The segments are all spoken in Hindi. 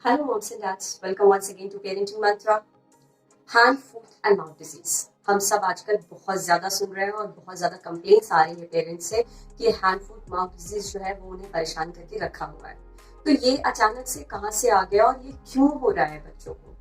Hello, moms and dads. Welcome once again to Parenting Mantra. Hand, foot and mouth disease हम सब आजकल बहुत ज्यादा सुन रहे हैं और बहुत ज्यादा कंप्लेंट्स आ रही है पेरेंट्स से कि हैंड, फुट, माउथ डिजीज जो है वो उन्हें परेशान करके रखा हुआ है। तो ये अचानक से कहाँ से आ गया और ये क्यों हो रहा है बच्चों को?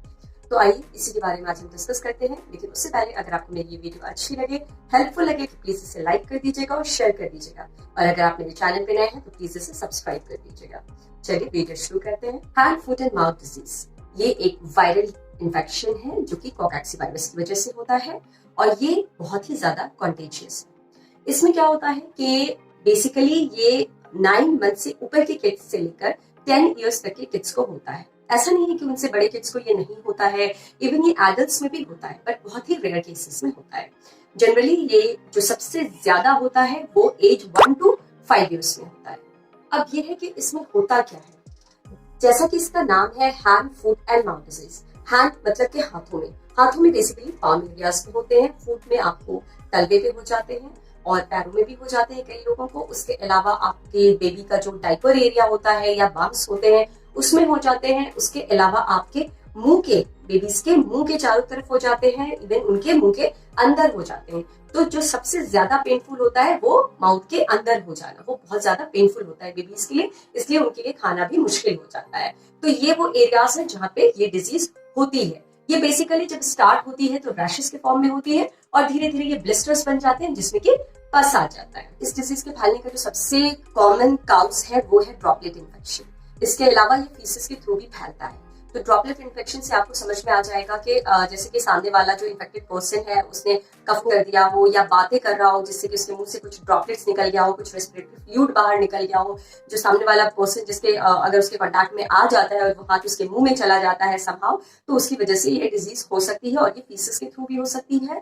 तो आइए इसी के बारे में आज हम डिस्कस करते हैं। लेकिन उससे पहले अगर आपको मेरी ये वीडियो अच्छी लगे, हेल्पफुल लगे, तो प्लीज इसे लाइक कर दीजिएगा और शेयर कर दीजिएगा। और अगर आप मेरे चैनल पे नए हैं तो प्लीज इसे सब्सक्राइब कर दीजिएगा। चलिए वीडियो शुरू करते हैं। Hand, foot and mouth disease ये एक वायरल इन्फेक्शन है जो कि कॉकैक्सी की वजह से होता है और ये बहुत ही ज्यादा कॉन्टेजियस है। इसमें क्या होता है कि बेसिकली ये 9 मंथ से ऊपर के किड्स से लेकर 10 इयर्स तक के किड्स को होता है। ऐसा नहीं है कि उनसे बड़े किड्स को ये नहीं होता है, इवन ये एडल्ट्स में भी होता है, पर बहुत ही रेयर केसेस में होता है। जनरली ये जो सबसे ज्यादा होता है वो एज 1 to 5 इयर्स में होता है। अब ये है कि इसमें होता क्या है। जैसा कि इसका नाम है hand, foot and mouth disease. Hand मतलब के हाथों में बेसिकली पाम एरियाज में होते हैं, फुट में आपको तलवे पे हो जाते हैं और पैरों में भी हो जाते हैं कई लोगों को। उसके अलावा आपके बेबी का जो डाइपर एरिया होता है या बम्स होते हैं उसमें हो जाते हैं। उसके अलावा आपके मुंह के, बेबीज के मुंह के चारों तरफ हो जाते हैं, इवन उनके मुंह के अंदर हो जाते हैं। तो जो सबसे ज्यादा पेनफुल होता है वो माउथ के अंदर हो जाना, वो बहुत ज्यादा पेनफुल होता है बेबीज के लिए, इसलिए उनके लिए खाना भी मुश्किल हो जाता है। तो ये वो एरियाज है जहाँ पे ये डिजीज होती है। ये बेसिकली जब स्टार्ट होती है तो रैशेस के फॉर्म में होती है और धीरे धीरे ये ब्लिस्टर्स बन जाते हैं जिसमें कि पस आ जाता है। इस डिजीज के फैलने का जो सबसे कॉमन काउज है वो है ड्रॉपलेट इन्फेक्शन। इसके अलावा ये फीसेस के थ्रू भी फैलता है। तो ड्रॉपलेट इन्फेक्शन से आपको समझ में आ जाएगा कि जैसे कि सामने वाला जो इन्फेक्टेड पर्सन है उसने कफ कर दिया हो या बातें कर रहा हो जिससे कि उसके मुंह से कुछ ड्रॉपलेट्स निकल गया हो, कुछ रेस्पिरेटरी फ्लूइड बाहर निकल गया हो। जो सामने वाला पर्सन जिसके अगर उसके कॉन्टैक्ट में आ जाता है और वो हाथ उसके मुंह में चला जाता है समहाउ, तो उसकी वजह से ये डिजीज हो सकती है और ये फीसेस के थ्रू भी हो सकती है।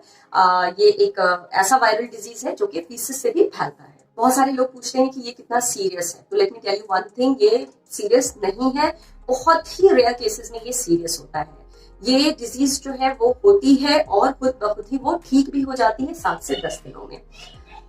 ये एक ऐसा वायरल डिजीज है जो कि फीसेस से भी फैलता है। बहुत सारे लोग पूछते हैं कि ये कितना सीरियस है। तो let me tell you one thing, ये सीरियस नहीं है। बहुत ही रेयर केसेस में ये सीरियस होता है। ये डिजीज जो है वो होती है और खुद ब खुद ही वो ठीक भी हो जाती है 7 से 10 दिनों में।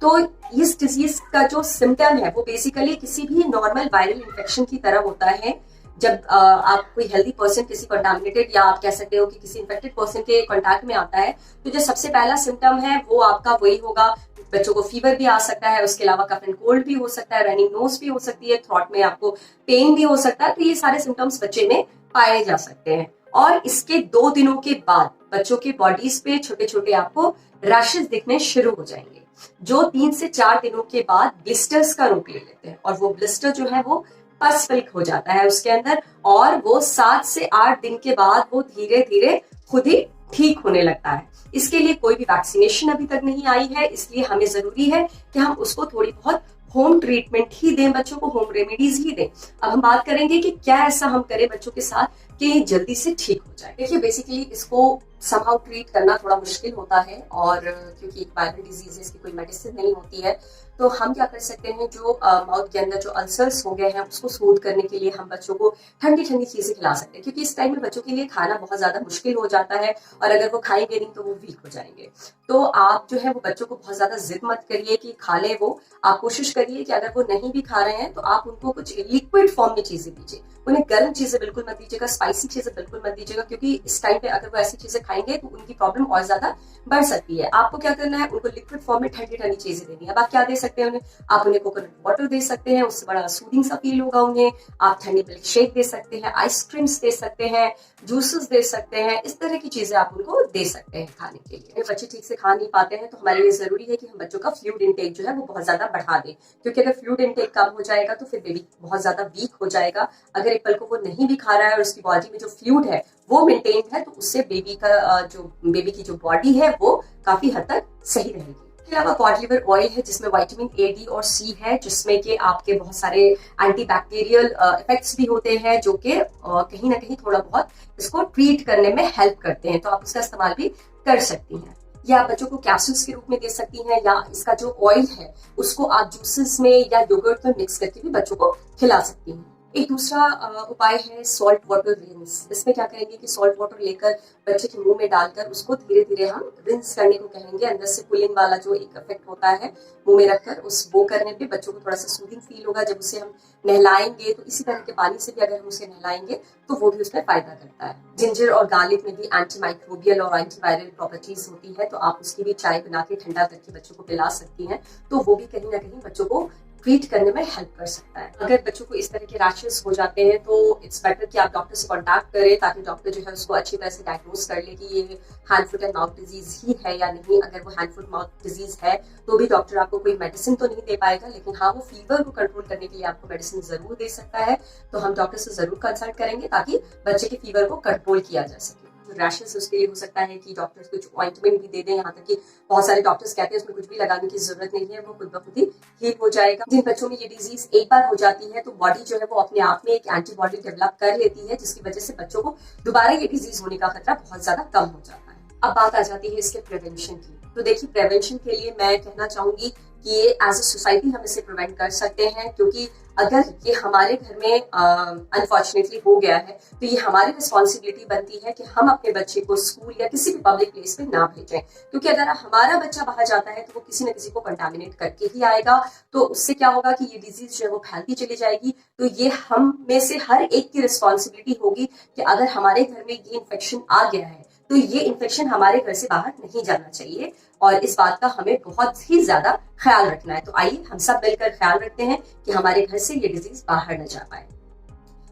तो इस डिजीज का जो सिम्टम है वो बेसिकली किसी भी नॉर्मल वायरल इन्फेक्शन की तरह होता है। जब आप कोई हेल्दी पर्सन किसी कंटामिनेटेड या आप कह सकते हो कि किसी इन्फेक्टेड पर्सन के कांटेक्ट में आता है तो जो सबसे पहला सिम्टम है वो आपका वही होगा। बच्चों को फीवर भी आ सकता है, उसके अलावा कफ एंड कोल्ड भी हो सकता है, रनिंग नोज भी हो सकती है, थ्रोट में आपको पेन भी हो सकता है। तो ये सारे सिम्टम्स बच्चे में पाए जा सकते हैं और इसके 2 दिनों के बाद बच्चों के बॉडीज पे छोटे छोटे आपको रैशेस दिखने शुरू हो जाएंगे, जो 3 से 4 दिनों के बाद ब्लिस्टर्स का रूप ले लेते हैं। और वो ब्लिस्टर जो है वो पस फिल्क हो जाता है उसके अंदर और वो 7 से 8 दिन के बाद वो धीरे धीरे खुद ही ठीक होने लगता है। इसके लिए कोई भी वैक्सीनेशन अभी तक नहीं आई है, इसलिए हमें जरूरी है कि हम उसको थोड़ी बहुत होम ट्रीटमेंट ही दें, बच्चों को होम रेमेडीज ही दें। अब हम बात करेंगे कि क्या ऐसा हम करें बच्चों के साथ कि जल्दी से ठीक हो जाए। देखिए बेसिकली इसको समहाउ ट्रीट करना थोड़ा मुश्किल होता है और क्योंकि एक वायरल डिजीज है, इसकी कोई मेडिसिन नहीं होती है। तो हम क्या कर सकते हैं, जो माउथ के अंदर जो अल्सर्स हो गए हैं उसको स्मूथ करने के लिए हम बच्चों को ठंडी ठंडी चीजें खिला सकते हैं, क्योंकि इस टाइम में बच्चों के लिए खाना बहुत ज्यादा मुश्किल हो जाता है और अगर वो खाएंगे नहीं तो वो वीक हो जाएंगे। तो आप जो है वो बच्चों को बहुत ज्यादा जिद मत करिए कि खा ले वो। आप कोशिश करिए कि अगर वो नहीं भी खा रहे हैं तो आप उनको कुछ लिक्विड फॉर्म में चीजें दीजिए। उन्हें गर्म चीजें बिल्कुल मत दीजिएगा, स्पाइसी चीजें बिल्कुल मत दीजिएगा, क्योंकि इस टाइम पे अगर वो ऐसी चीजें खाएंगे तो उनकी प्रॉब्लम और ज्यादा बढ़ सकती है। आपको क्या करना है, उनको लिक्विड फॉर्म में ठंडी ठंडी चीजें देनी है। अब आप क्या दे सकते हैं उन्हें, आप उन्हें कोकोनट वाटर दे सकते हैं, उससे बड़ा सूदिंग सा फील होगा उन्हें। आप ठंडी मिल्क शेक दे सकते हैं, आइसक्रीम्स दे सकते हैं, जूसेस दे सकते हैं, इस तरह की चीजें आप उनको दे सकते हैं खाने के लिए। बच्चे ठीक से खा नहीं पाते हैं तो हमारे लिए जरूरी है कि हम बच्चों का फ्लूइड इनटेक जो है वो बहुत ज्यादा बढ़ा दें, क्योंकि अगर फ्लूइड इनटेक कम हो जाएगा तो फिर बेबी बहुत ज्यादा वीक हो जाएगा। अगर एक पल को वो नहीं भी खा रहा है और उसकी बॉडी में जो फ्लूइड है वो मेंटेन है तो उससे बेबी की जो बॉडी है वो काफी हद तक सही रहेगी। इसके अलावा कॉड लिवर ऑयल है जिसमें विटामिन ए, डी और सी है, जिसमें कि आपके बहुत सारे एंटीबैक्टीरियल इफेक्ट्स भी होते हैं जो कि कहीं ना कहीं थोड़ा बहुत इसको ट्रीट करने में हेल्प करते हैं। तो आप उसका इस्तेमाल भी कर सकती हैं। या आप बच्चों को कैप्सूल्स के रूप में दे सकती हैं, या इसका जो ऑयल है उसको आप जूसेस में या योगर्ट में मिक्स करके भी बच्चों को खिला सकती हैं। एक दूसरा उपाय है सॉल्ट वाटर रिंस। इसमें क्या करेंगे कि सॉल्ट वाटर लेकर बच्चे के मुंह में डालकर उसको धीरे धीरे हम रिंस करने को कहेंगे। अंदर से पुलिंग वाला जो एक इफेक्ट होता है मुंह में रखकर, उस वो करने पे बच्चों को थोड़ा सा सूदिंग फील होगा। जब उसे हम नहलाएंगे तो इसी तरह के पानी से भी अगर हम उसे नहलाएंगे तो वो भी उसमें फायदा करता है। जिंजर और गार्लिक में भी एंटी माइक्रोबियल और एंटीवायरल प्रॉपर्टीज होती है, तो आप उसकी भी चाय बना के ठंडा करके बच्चों को पिला सकती हैं, तो वो भी कहीं ना कहीं बच्चों को ट्रीट करने में हेल्प कर सकता है। अगर बच्चों को इस तरह के रैशेस हो जाते हैं तो इट्स बेटर कि आप डॉक्टर से कांटेक्ट करें, ताकि डॉक्टर जो है उसको अच्छी तरह से डायग्नोज कर ले कि ये hand foot and mouth disease ही है या नहीं। अगर वो हैंड फुट माउथ डिजीज है तो भी डॉक्टर आपको कोई मेडिसिन तो नहीं दे पाएगा, लेकिन हाँ वो फीवर को कंट्रोल करने के लिए आपको मेडिसिन जरूर दे सकता है। तो हम डॉक्टर से जरूर कंसल्ट करेंगे ताकि बच्चे के फीवर को कंट्रोल किया जा सके। रैशेस उसके लिए हो सकता है कि डॉक्टर्स कुछ ऑइंटमेंट भी दे दें, यहाँ तक कि बहुत सारे डॉक्टर्स कहते हैं उसमें कुछ भी लगाने की जरूरत नहीं है, वो खुद ब खुद ही हील हो जाएगा। जिन बच्चों में ये डिजीज एक बार हो जाती है तो बॉडी जो है वो अपने आप में एक एंटीबॉडी डेवलप कर लेती है, जिसकी वजह से बच्चों को दोबारा ये डिजीज होने का खतरा बहुत ज्यादा कम हो जाता है। अब बात आ जाती है इसके प्रिवेंशन की। तो देखिए, प्रिवेंशन के लिए मैं कहना चाहूंगी कि ये एज ए सोसाइटी हम इसे प्रिवेंट कर सकते हैं, क्योंकि अगर ये हमारे घर में अनफॉर्चुनेटली हो गया है तो ये हमारी रिस्पॉन्सिबिलिटी बनती है कि हम अपने बच्चे को स्कूल या किसी भी पब्लिक प्लेस पे ना भेजें। क्योंकि अगर हमारा बच्चा बाहर जाता है तो वो किसी न किसी को कंटामिनेट करके ही आएगा, तो उससे क्या होगा कि ये डिजीज जो है वो फैलती चली जाएगी। तो ये हम में से हर एक की रिस्पॉन्सिबिलिटी होगी कि अगर हमारे घर में ये इन्फेक्शन आ गया है तो ये इन्फेक्शन हमारे घर से बाहर नहीं जाना चाहिए, और इस बात का हमें बहुत ही ज्यादा ख्याल रखना है। तो आइए हम सब मिलकर ख्याल रखते हैं कि हमारे घर से ये डिजीज बाहर न जा पाए।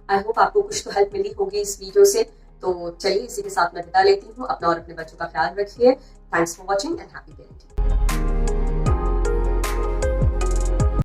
आई होप आपको कुछ तो हेल्प मिली होगी इस वीडियो से। तो चलिए इसी के साथ मैं विदा लेती हूँ। अपना और अपने बच्चों का ख्याल रखिए। Thanks for watching and happy parenting.